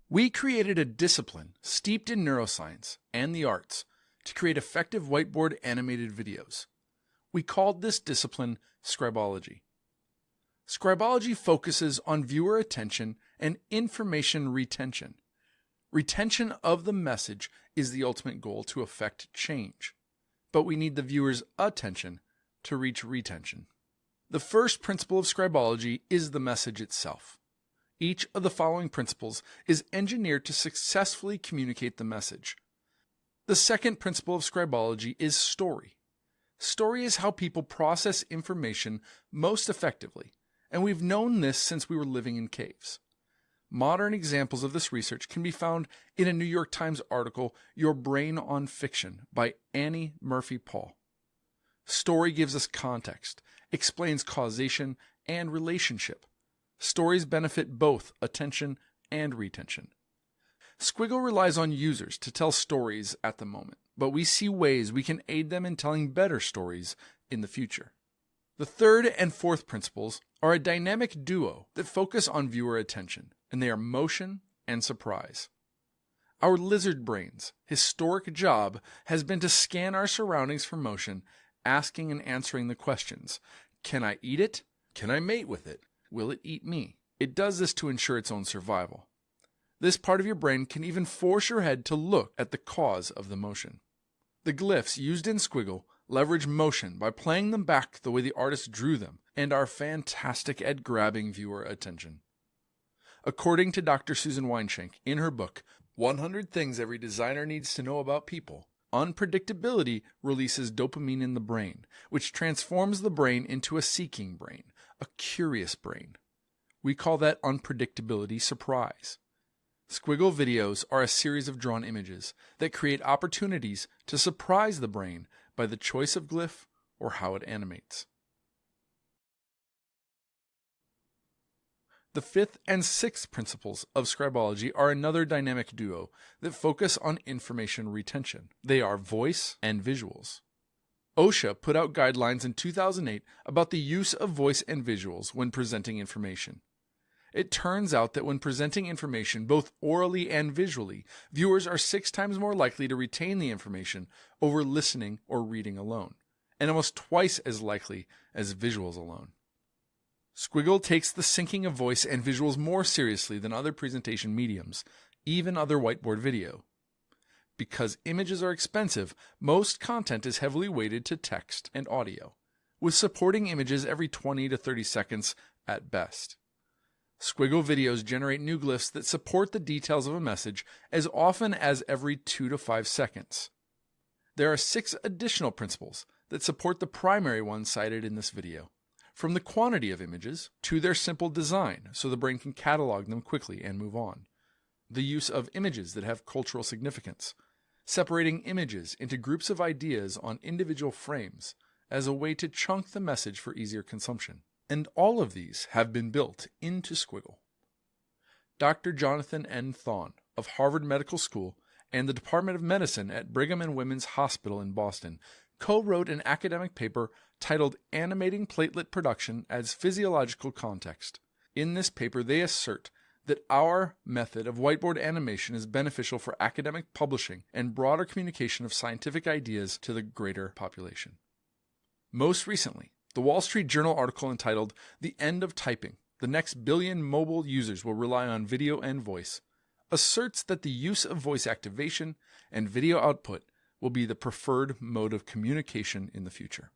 We created a discipline steeped in neuroscience and the arts to create effective whiteboard animated videos. We called this discipline Scribology. Scribology focuses on viewer attention and information retention. Retention of the message is the ultimate goal to affect change, but we need the viewer's attention to reach retention. The first principle of Scribology is the message itself. Each of the following principles is engineered to successfully communicate the message. The second principle of Scribology is story. Story is how people process information most effectively, and we've known this since we were living in caves. Modern examples of this research can be found in a New York Times article, Your Brain on Fiction, by Annie Murphy Paul. Story gives us context, explains causation and relationship. Stories benefit both attention and retention. Squigl relies on users to tell stories at the moment, but we see ways we can aid them in telling better stories in the future. The third and fourth principles are a dynamic duo that focus on viewer attention, and they are motion and surprise. Our lizard brain's historic job has been to scan our surroundings for motion, asking and answering the questions: can I eat it? Can I mate with it? Will it eat me? It does this to ensure its own survival. This part of your brain can even force your head to look at the cause of the motion. The glyphs used in Squigl leverage motion by playing them back the way the artist drew them and are fantastic at grabbing viewer attention. According to Dr. Susan Weinschenk in her book, 100 Things Every Designer Needs to Know About People, unpredictability releases dopamine in the brain, which transforms the brain into a seeking brain, a curious brain. We call that unpredictability surprise. Squigl videos are a series of drawn images that create opportunities to surprise the brain by the choice of glyph or how it animates. The fifth and sixth principles of Scribology are another dynamic duo that focus on information retention. They are voice and visuals. OSHA put out guidelines in 2008 about the use of voice and visuals when presenting information. It turns out that when presenting information both orally and visually, viewers are 6 times more likely to retain the information over listening or reading alone, and almost twice as likely as visuals alone. Squigl takes the syncing of voice and visuals more seriously than other presentation mediums, even other whiteboard video. Because images are expensive, most content is heavily weighted to text and audio, with supporting images every 20 to 30 seconds at best. Squigl videos generate new glyphs that support the details of a message as often as every 2 to 5 seconds. There are 6 additional principles that support the primary ones cited in this video, from the quantity of images to their simple design so the brain can catalog them quickly and move on, the use of images that have cultural significance, separating images into groups of ideas on individual frames as a way to chunk the message for easier consumption. And all of these have been built into Squigl. Dr. Jonathan N. Thon of Harvard Medical School and the Department of Medicine at Brigham and Women's Hospital in Boston co-wrote an academic paper titled Animating Platelet Production as Physiological Context. In this paper, they assert that our method of whiteboard animation is beneficial for academic publishing and broader communication of scientific ideas to the greater population. Most recently, the Wall Street Journal article entitled The End of Typing, The Next Billion Mobile Users Will Rely on Video and Voice, asserts that the use of voice activation and video output will be the preferred mode of communication in the future.